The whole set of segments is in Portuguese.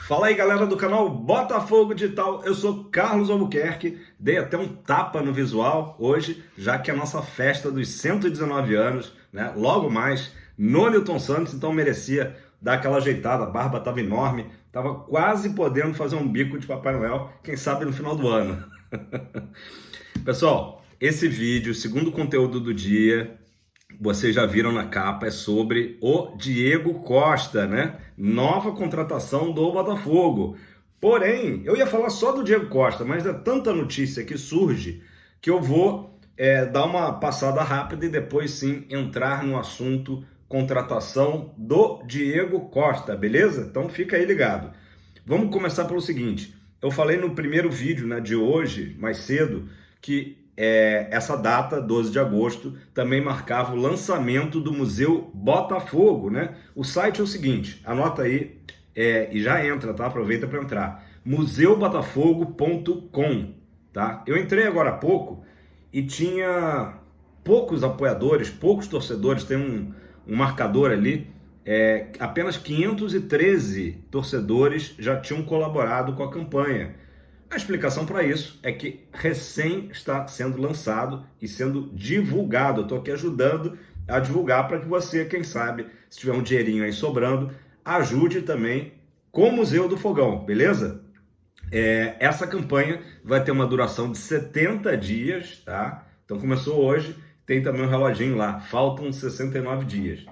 Fala aí, galera do canal Botafogo Digital, eu sou Carlos Albuquerque, dei até um tapa no visual hoje, já que é a nossa festa dos 119 anos, né? Logo mais no Newton Santos, então merecia dar aquela ajeitada, a barba estava enorme, estava quase podendo fazer um bico de Papai Noel, quem sabe no final do ano. Pessoal, esse vídeo, segundo conteúdo do dia, vocês já viram na capa, é sobre o Diego Costa, né? Nova contratação do Botafogo. Porém, eu ia falar só do Diego Costa, mas é tanta notícia que surge que eu vou dar uma passada rápida e depois sim entrar no assunto contratação do Diego Costa, beleza? Então fica aí ligado. Vamos começar pelo seguinte, eu falei no primeiro vídeo, né, de hoje, mais cedo, que essa data, 12 de agosto, também marcava o lançamento do Museu Botafogo, né? O site é o seguinte, anota aí e já entra, tá? Aproveita para entrar. museubotafogo.com, tá? Eu entrei agora há pouco e tinha poucos apoiadores, poucos torcedores, tem um marcador ali, apenas 513 torcedores já tinham colaborado com a campanha. A explicação para isso é que recém está sendo lançado e sendo divulgado. Eu estou aqui ajudando a divulgar para que você, quem sabe, se tiver um dinheirinho aí sobrando, ajude também com o Museu do Fogão, beleza? Essa campanha vai ter uma duração de 70 dias, tá? Então começou hoje, tem também um reloginho lá, faltam 69 dias,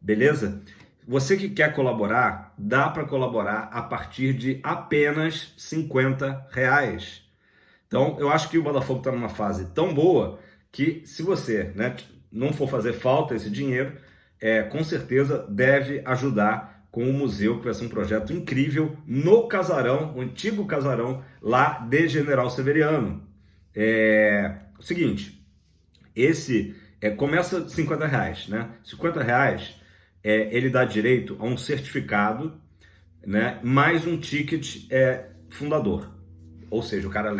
beleza? Você que quer colaborar, dá para colaborar a partir de apenas R$50. Então, eu acho que o Botafogo está numa fase tão boa que se você, né, não for fazer falta esse dinheiro, com certeza deve ajudar com o museu, que vai ser um projeto incrível no casarão, o antigo casarão lá de General Severiano. O seguinte, esse começa de R$50, né? R$50, ele dá direito a um certificado, né, mais um ticket fundador. Ou seja, o cara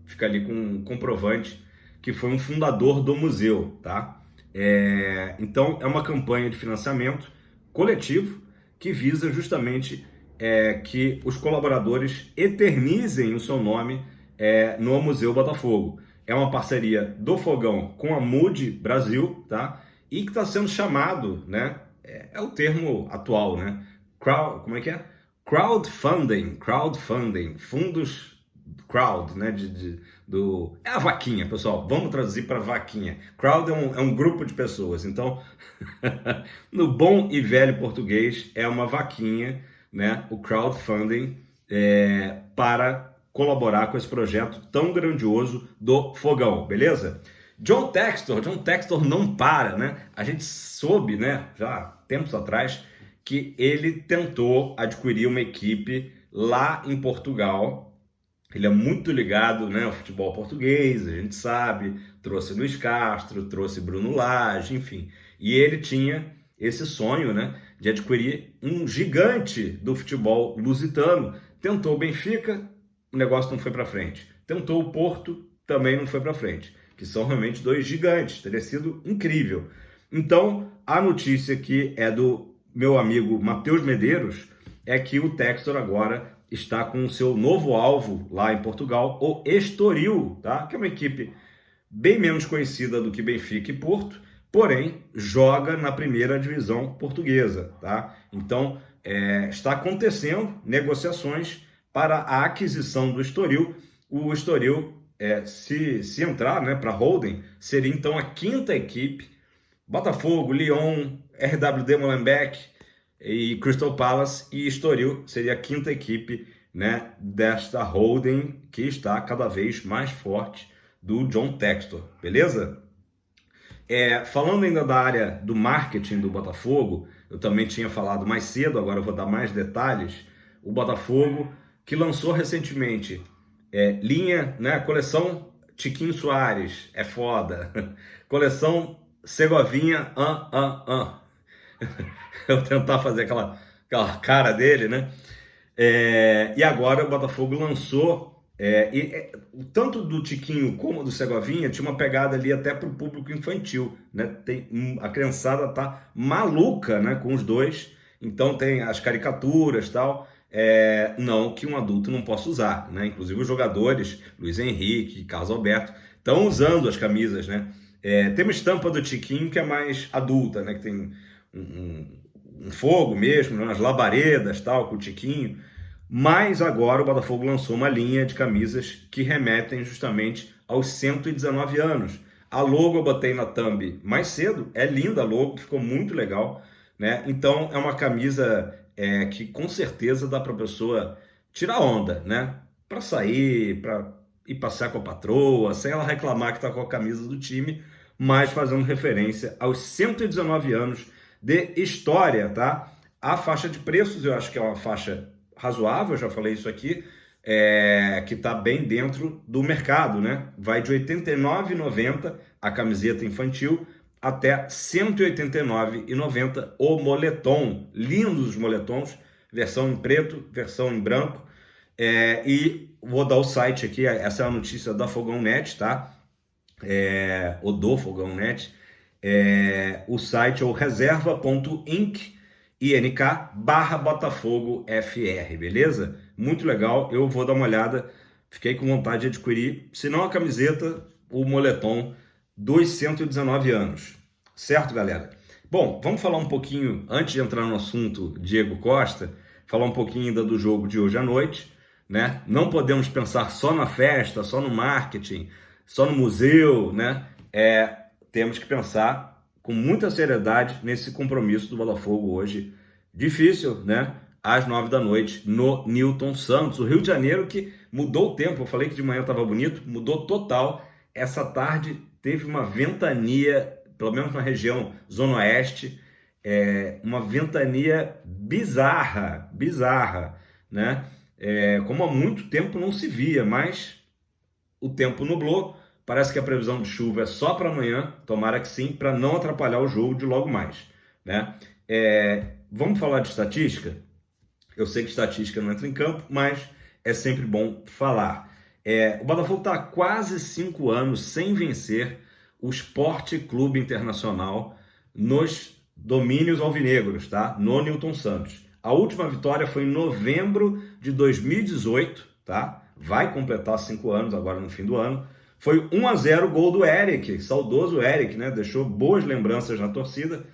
fica ali com um comprovante que foi um fundador do museu, tá? Então, é uma campanha de financiamento coletivo que visa justamente que os colaboradores eternizem o seu nome no Museu Botafogo. É uma parceria do Fogão com a Mood Brasil, tá? E que está sendo chamado, né? É o termo atual, né? Como é que é? Crowdfunding, fundos crowd, né? É a vaquinha, pessoal. Vamos traduzir para vaquinha. Crowd é um grupo de pessoas. Então, no bom e velho português, é uma vaquinha, né? O crowdfunding para colaborar com esse projeto tão grandioso do Fogão, beleza? John Textor não para, né? A gente soube, né, já tempos atrás, que ele tentou adquirir uma equipe lá em Portugal. Ele é muito ligado, né, ao futebol português, a gente sabe, trouxe Luiz Castro, trouxe Bruno Lage, enfim. E ele tinha esse sonho, né, de adquirir um gigante do futebol lusitano. Tentou o Benfica, o negócio não foi para frente. Tentou o Porto, também não foi para frente. Que são realmente dois gigantes, teria sido incrível. Então, a notícia que é do meu amigo Matheus Medeiros é que o Textor agora está com o seu novo alvo lá em Portugal, o Estoril, tá? Que é uma equipe bem menos conhecida do que Benfica e Porto, porém joga na primeira divisão portuguesa, tá? Então, está acontecendo negociações para a aquisição do Estoril. O Estoril, se entrar, né, para holding, seria então a quinta equipe. Botafogo, Lyon, RWD Molenbeek e Crystal Palace, e Estoril seria a quinta equipe, né, desta holding que está cada vez mais forte do John Textor, beleza? Falando ainda da área do marketing do Botafogo, eu também tinha falado mais cedo, agora eu vou dar mais detalhes. O Botafogo, que lançou recentemente linha, né, coleção Tiquinho Soares, é foda. Coleção Segovinha, Eu vou tentar fazer aquela cara dele, né? E agora o Botafogo lançou, tanto do Tiquinho como do Segovinha, tinha uma pegada ali até para o público infantil, né? A criançada tá maluca, né, com os dois, então tem as caricaturas e tal. não que um adulto não possa usar, né? Inclusive os jogadores, Luiz Henrique, Carlos Alberto, estão usando as camisas, né? Tem uma estampa do Tiquinho que é mais adulta, né? Que tem um fogo mesmo, né? Umas labaredas, tal, com o Tiquinho. Mas agora o Botafogo lançou uma linha de camisas que remetem justamente aos 119 anos. A logo eu botei na thumb mais cedo, é linda a logo, ficou muito legal, né? Então é uma camisa que com certeza dá para a pessoa tirar onda, né? Para sair, para ir passear com a patroa, sem ela reclamar que está com a camisa do time, mas fazendo referência aos 119 anos de história, tá? A faixa de preços eu acho que é uma faixa razoável, já falei isso aqui, que está bem dentro do mercado, né? Vai de R$ 89,90 a camiseta infantil até R$ 189,90 o moletom. Lindos os moletons, versão em preto, versão em branco. E vou dar o site aqui, essa é a notícia da Fogão Net, tá? O do Fogão Net. O site é o reserva.inc/Botafogo FR, beleza? Muito legal, eu vou dar uma olhada, fiquei com vontade de adquirir, se não a camiseta, o moletom dos 119 anos, certo, galera? Bom, vamos falar um pouquinho, antes de entrar no assunto Diego Costa, falar um pouquinho ainda do jogo de hoje à noite, né? Não podemos pensar só na festa, só no marketing, só no museu, né? Temos que pensar com muita seriedade nesse compromisso do Botafogo hoje, difícil, né? Às 9 da noite, no Newton Santos, o Rio de Janeiro, que mudou o tempo. Eu falei que de manhã estava bonito, mudou total. Essa tarde teve uma ventania, pelo menos na região Zona Oeste, uma ventania bizarra, né? Como há muito tempo não se via, mas o tempo nublou. Parece que a previsão de chuva é só para amanhã, tomara que sim, para não atrapalhar o jogo de logo mais, né? Vamos falar de estatística? Eu sei que estatística não entra em campo, mas é sempre bom falar. O Botafogo está há quase 5 anos sem vencer o Sport Clube Internacional nos domínios alvinegros, tá? No Newton Santos. A última vitória foi em novembro de 2018, tá? Vai completar 5 anos agora no fim do ano. Foi 1-0 gol do Eric, saudoso Eric, né? Deixou boas lembranças na torcida.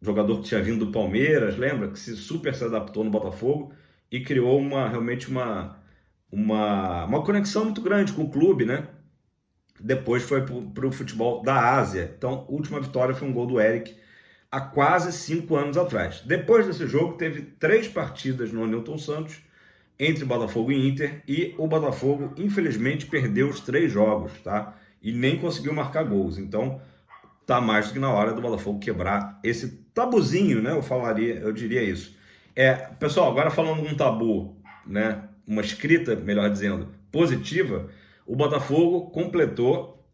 Jogador que tinha vindo do Palmeiras, lembra? Que super se adaptou no Botafogo e criou realmente uma conexão muito grande com o clube, né? Depois foi para o futebol da Ásia. Então, a última vitória foi um gol do Eric há quase 5 anos atrás. Depois desse jogo, teve 3 partidas no Newton Santos, entre Botafogo e Inter, e o Botafogo, infelizmente, perdeu os 3 jogos, tá? E nem conseguiu marcar gols. Então, tá mais do que na hora do Botafogo quebrar esse tabuzinho, né? Eu diria isso. Pessoal, agora falando de um tabu, né? Uma escrita, melhor dizendo, positiva, o Botafogo completou,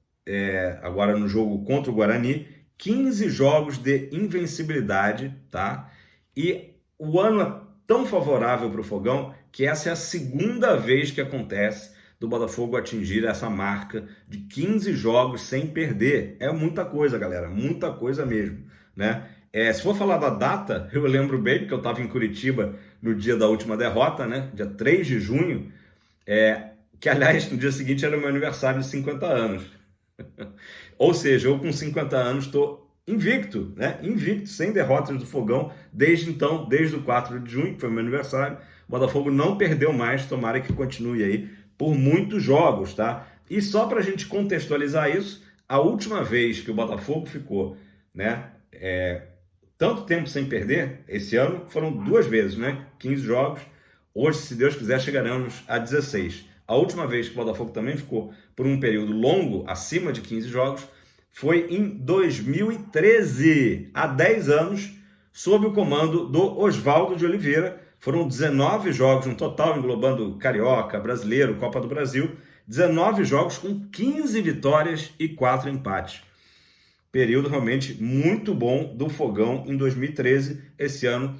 agora no jogo contra o Guarani, 15 jogos de invencibilidade, tá? E o ano é tão favorável para o Fogão que essa é a segunda vez que acontece do Botafogo atingir essa marca de 15 jogos sem perder. É muita coisa, galera, muita coisa mesmo, né? Se for falar da data, eu lembro bem, porque eu estava em Curitiba no dia da última derrota, né? Dia 3 de junho, que, aliás, no dia seguinte era o meu aniversário de 50 anos. Ou seja, eu com 50 anos estou invicto, né? Invicto, sem derrotas do Fogão, desde então, desde o 4 de junho, que foi o meu aniversário. O Botafogo não perdeu mais, tomara que continue aí por muitos jogos, tá? E só para a gente contextualizar isso, a última vez que o Botafogo ficou, né, tanto tempo sem perder, esse ano, foram 2 vezes, né? 15 jogos. Hoje, se Deus quiser, chegaremos a 16. A última vez que o Botafogo também ficou por um período longo, acima de 15 jogos, foi em 2013, há 10 anos, sob o comando do Oswaldo de Oliveira. Foram 19 jogos no total, englobando Carioca, Brasileiro, Copa do Brasil. 19 jogos com 15 vitórias e 4 empates. Período realmente muito bom do Fogão em 2013. Esse ano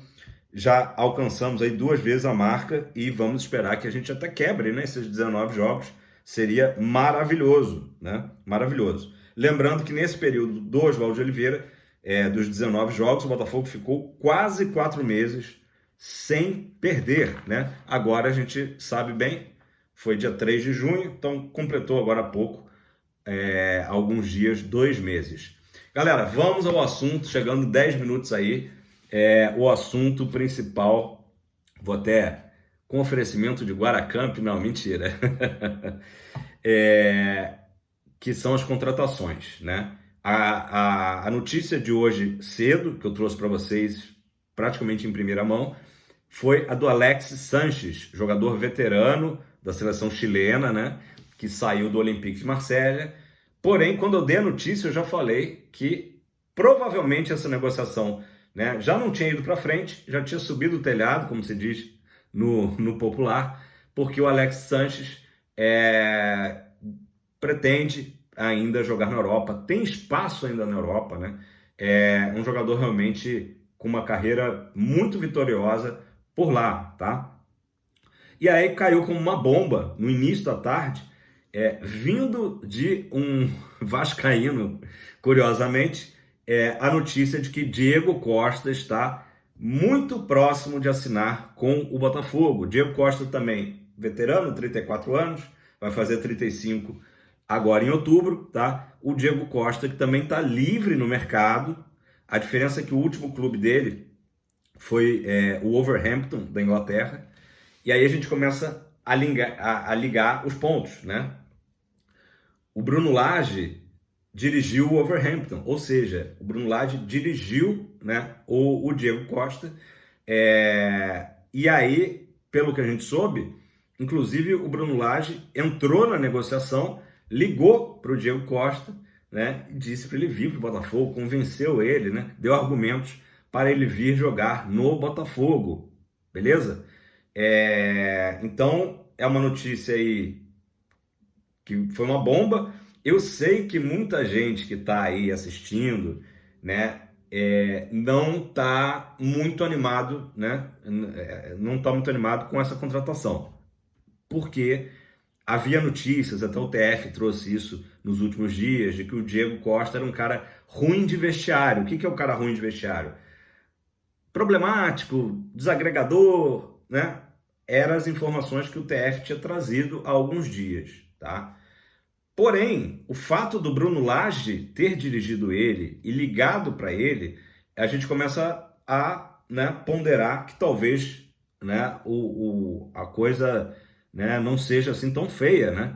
já alcançamos aí 2 vezes a marca e vamos esperar que a gente até quebre, né, esses 19 jogos. Seria maravilhoso, né? Maravilhoso. Lembrando que nesse período do Oswaldo de Oliveira, dos 19 jogos, o Botafogo ficou quase 4 meses sem perder, né? Agora a gente sabe bem, foi dia 3 de junho, então completou agora há pouco, alguns dias, 2 meses. Galera, vamos ao assunto, chegando 10 minutos aí, o assunto principal, vou até com oferecimento de Guaracamp, não, mentira, que são as contratações, né? A notícia de hoje cedo, que eu trouxe para vocês praticamente em primeira mão, foi a do Alexis Sanches, jogador veterano da seleção chilena, né? Que saiu do Olympique de Marselha. Porém, quando eu dei a notícia, eu já falei que provavelmente essa negociação, né, já não tinha ido para frente, já tinha subido o telhado, como se diz no popular, porque o Alexis Sanches pretende ainda jogar na Europa, tem espaço ainda na Europa, né? É um jogador realmente com uma carreira muito vitoriosa por lá, tá? E aí caiu como uma bomba no início da tarde, vindo de um vascaíno, curiosamente, a notícia de que Diego Costa está muito próximo de assinar com o Botafogo. Diego Costa também, veterano, 34 anos, vai fazer 35 agora em outubro, tá? O Diego Costa, que também está livre no mercado. A diferença é que o último clube dele foi o Wolverhampton, da Inglaterra. E aí a gente começa a ligar os pontos, né? O Bruno Lage dirigiu o Wolverhampton, ou seja, o Bruno Lage dirigiu, né, o Diego Costa. E aí, pelo que a gente soube, inclusive o Bruno Lage entrou na negociação, ligou para o Diego Costa, né, disse para ele vir para o Botafogo, convenceu ele, né, deu argumentos para ele vir jogar no Botafogo, beleza? Então, é uma notícia aí que foi uma bomba. Eu sei que muita gente que está aí assistindo, né, não está muito animado, né, não está muito animado com essa contratação, porque havia notícias, até o TF trouxe isso nos últimos dias, de que o Diego Costa era um cara ruim de vestiário. O que é o cara ruim de vestiário? Problemático, desagregador, né? Eram as informações que o TF tinha trazido há alguns dias, tá? Porém, o fato do Bruno Lage ter dirigido ele e ligado para ele, a gente começa a, né, ponderar que talvez, né, a coisa, né, não seja assim tão feia, né?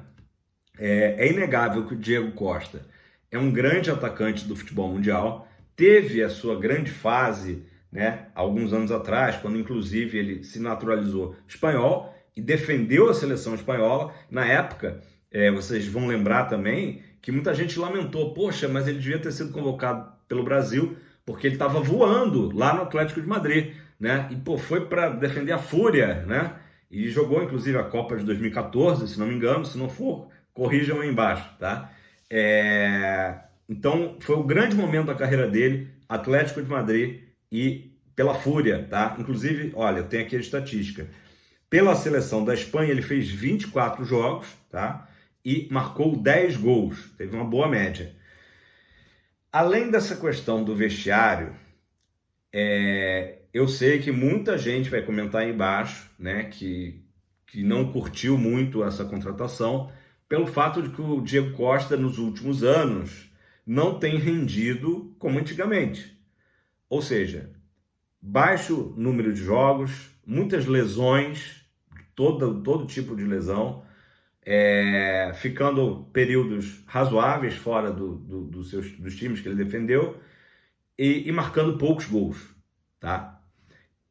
É inegável que o Diego Costa é um grande atacante do futebol mundial, teve a sua grande fase, né, alguns anos atrás, quando inclusive ele se naturalizou espanhol e defendeu a seleção espanhola. Na época, vocês vão lembrar também que muita gente lamentou, poxa, mas ele devia ter sido convocado pelo Brasil porque ele estava voando lá no Atlético de Madrid, né? E pô, foi para defender a Fúria, né? E jogou inclusive a Copa de 2014, se não me engano. Se não for, corrijam aí embaixo, tá? Então foi o grande momento da carreira dele, Atlético de Madrid e pela Fúria, tá? Inclusive, olha, eu tenho aqui a estatística. Pela seleção da Espanha, ele fez 24 jogos, tá? E marcou 10 gols, teve uma boa média. Além dessa questão do vestiário, eu sei que muita gente vai comentar aí embaixo, né, que não curtiu muito essa contratação, pelo fato de que o Diego Costa, nos últimos anos, não tem rendido como antigamente. Ou seja, baixo número de jogos, muitas lesões, todo tipo de lesão, ficando períodos razoáveis fora dos times que ele defendeu e marcando poucos gols, tá?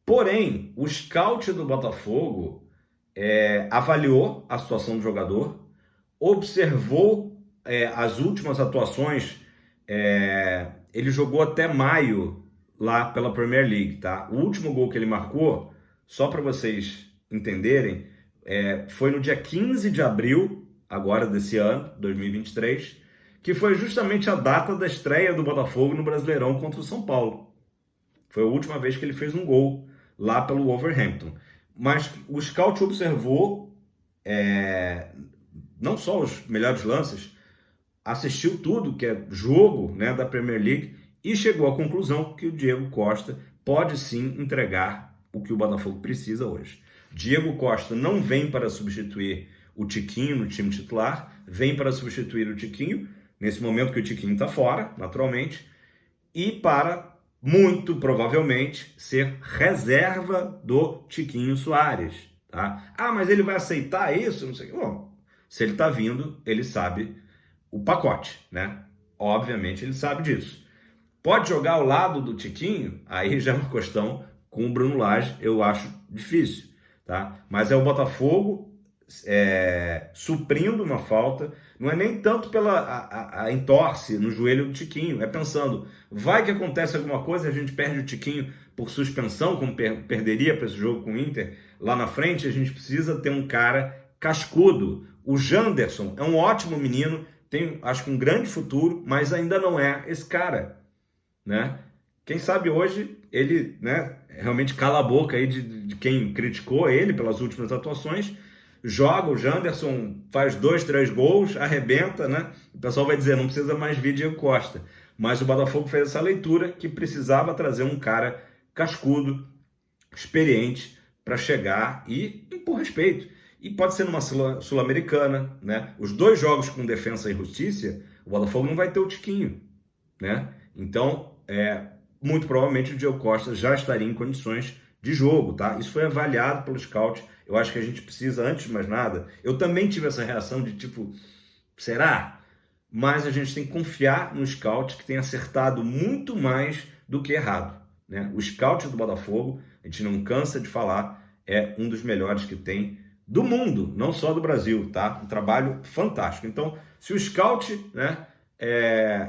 Porém, o scout do Botafogo avaliou a situação do jogador, observou as últimas atuações. Ele jogou até maio lá pela Premier League, tá? O último gol que ele marcou, só para vocês entenderem, foi no dia 15 de abril, agora desse ano, 2023, que foi justamente a data da estreia do Botafogo no Brasileirão contra o São Paulo. Foi a última vez que ele fez um gol lá pelo Wolverhampton. Mas o scout observou não só os melhores lances, assistiu tudo que é jogo, né, da Premier League e chegou à conclusão que o Diego Costa pode sim entregar o que o Botafogo precisa hoje. Diego Costa não vem para substituir o Tiquinho no time titular, vem para substituir o Tiquinho, nesse momento que o Tiquinho está fora, naturalmente, e para, muito provavelmente, ser reserva do Tiquinho Soares. Tá? Ah, mas ele vai aceitar isso? Não sei. Bom, se ele está vindo, ele sabe o pacote, né? Obviamente ele sabe disso. Pode jogar ao lado do Tiquinho? Aí já é uma questão com o Bruno Lage, eu acho difícil, tá? Mas é o Botafogo suprindo uma falta, não é nem tanto pela a entorse no joelho do Tiquinho, é pensando, vai que acontece alguma coisa, a gente perde o Tiquinho por suspensão, como perderia para esse jogo com o Inter, lá na frente a gente precisa ter um cara cascudo. O Janderson é um ótimo menino, tem, acho que um grande futuro, mas ainda não é esse cara, né? Quem sabe hoje ele, né, realmente cala a boca aí de quem criticou ele pelas últimas atuações, joga o Janderson, faz 2, 3 gols, arrebenta, né? O pessoal vai dizer, não precisa mais vir Diego Costa. Mas o Botafogo fez essa leitura que precisava trazer um cara cascudo, experiente, para chegar e impor respeito. E pode ser numa Sul-Americana, né? Os 2 jogos com Defensa e Justiça, o Botafogo não vai ter o Tiquinho, né? Então, muito provavelmente o Diego Costa já estaria em condições de jogo, tá? Isso foi avaliado pelo scout. Eu acho que a gente precisa, antes de mais nada, eu também tive essa reação de tipo, será? Mas a gente tem que confiar no scout que tem acertado muito mais do que errado, né? O scout do Botafogo, a gente não cansa de falar, é um dos melhores que tem do mundo, não só do Brasil, tá? Um trabalho fantástico. Então, se o scout, né,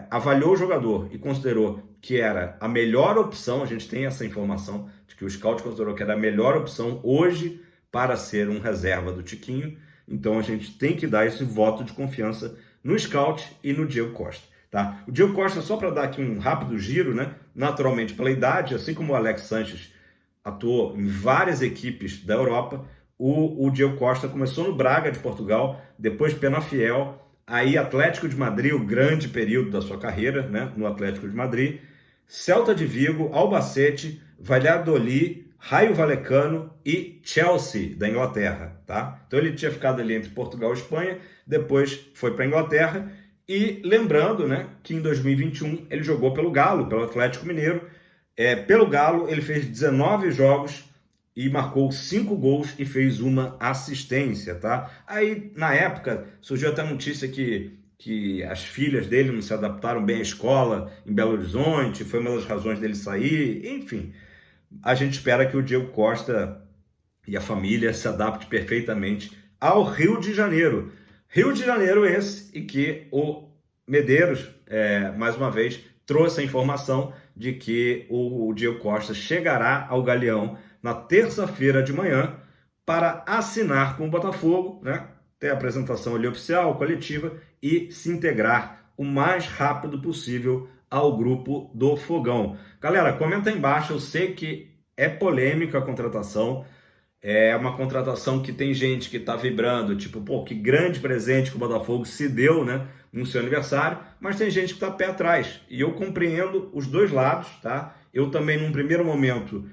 avaliou o jogador e considerou que era a melhor opção, a gente tem essa informação de que o scout considerou que era a melhor opção hoje para ser um reserva do Tiquinho, então a gente tem que dar esse voto de confiança no scout e no Diego Costa, tá? O Diego Costa, só para dar aqui um rápido giro, né? Naturalmente pela idade, assim como o Alex Sanches atuou em várias equipes da Europa, o Diego Costa começou no Braga de Portugal, depois Penafiel, aí Atlético de Madrid, o grande período da sua carreira, né? No Atlético de Madrid, Celta de Vigo, Albacete, Valladolid, Raio Vallecano e Chelsea, da Inglaterra, tá? Então ele tinha ficado ali entre Portugal e Espanha, depois foi para a Inglaterra, e lembrando, né, que em 2021 ele jogou pelo Galo, pelo Atlético Mineiro. Pelo Galo ele fez 19 jogos e marcou 5 gols e fez uma assistência, tá? Aí, na época, surgiu até a notícia que as filhas dele não se adaptaram bem à escola em Belo Horizonte, foi uma das razões dele sair, enfim. A gente espera que o Diego Costa e a família se adaptem perfeitamente ao Rio de Janeiro. Rio de Janeiro esse, e que o Medeiros, mais uma vez, trouxe a informação de que o Diego Costa chegará ao Galeão na terça-feira de manhã para assinar com o Botafogo, né? Ter a apresentação ali oficial, coletiva, e se integrar o mais rápido possível ao grupo do Fogão. Galera, comenta aí embaixo, eu sei que é polêmica a contratação, é uma contratação que tem gente que está vibrando, tipo, pô, que grande presente que o Botafogo se deu, né, no seu aniversário, mas tem gente que está pé atrás, e eu compreendo os dois lados, tá? Eu também, num primeiro momento,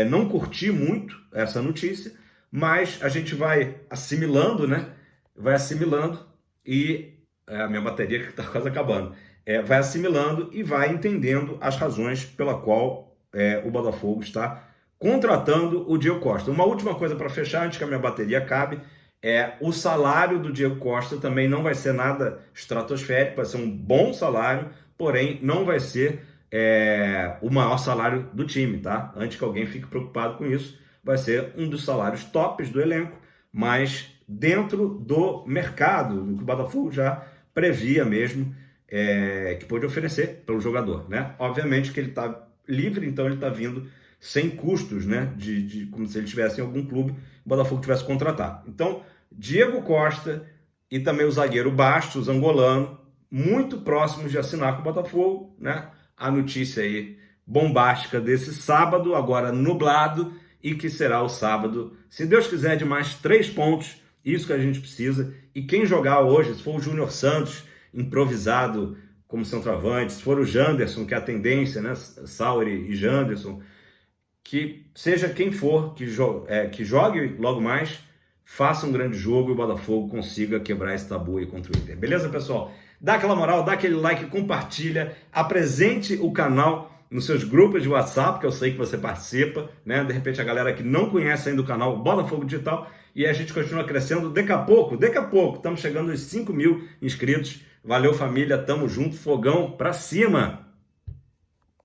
não curti muito essa notícia, mas a gente vai assimilando, né, vai assimilando e a minha bateria que está quase acabando. Vai assimilando e vai entendendo as razões pela qual o Botafogo está contratando o Diego Costa. Uma última coisa para fechar, antes que a minha bateria acabe, o salário do Diego Costa também não vai ser nada estratosférico, vai ser um bom salário, porém não vai ser o maior salário do time, tá? Antes que alguém fique preocupado com isso, vai ser um dos salários tops do elenco, mas dentro do mercado, do que o Botafogo já previa mesmo, que pôde oferecer pelo jogador, né? Obviamente que ele está livre, então ele está vindo sem custos, né? Como se ele estivesse em algum clube, o Botafogo tivesse que contratar. Então, Diego Costa e também o zagueiro Bastos, angolano, muito próximos de assinar com o Botafogo, né? A notícia aí bombástica desse sábado, agora nublado, e que será o sábado, se Deus quiser, de mais 3 pontos, isso que a gente precisa. E quem jogar hoje, se for o Júnior Santos, improvisado como centroavante, se for o Janderson, que é a tendência, né? Sauri e Janderson, que seja quem for que jogue logo mais, faça um grande jogo e o Botafogo consiga quebrar esse tabu aí contra o Inter. Beleza, pessoal? Dá aquela moral, dá aquele like, compartilha, apresente o canal nos seus grupos de WhatsApp, que eu sei que você participa, né? De repente a galera que não conhece ainda o canal Botafogo Digital, e a gente continua crescendo. Daqui a pouco, estamos chegando aos 5.000 inscritos. Valeu, família, tamo junto, fogão pra cima!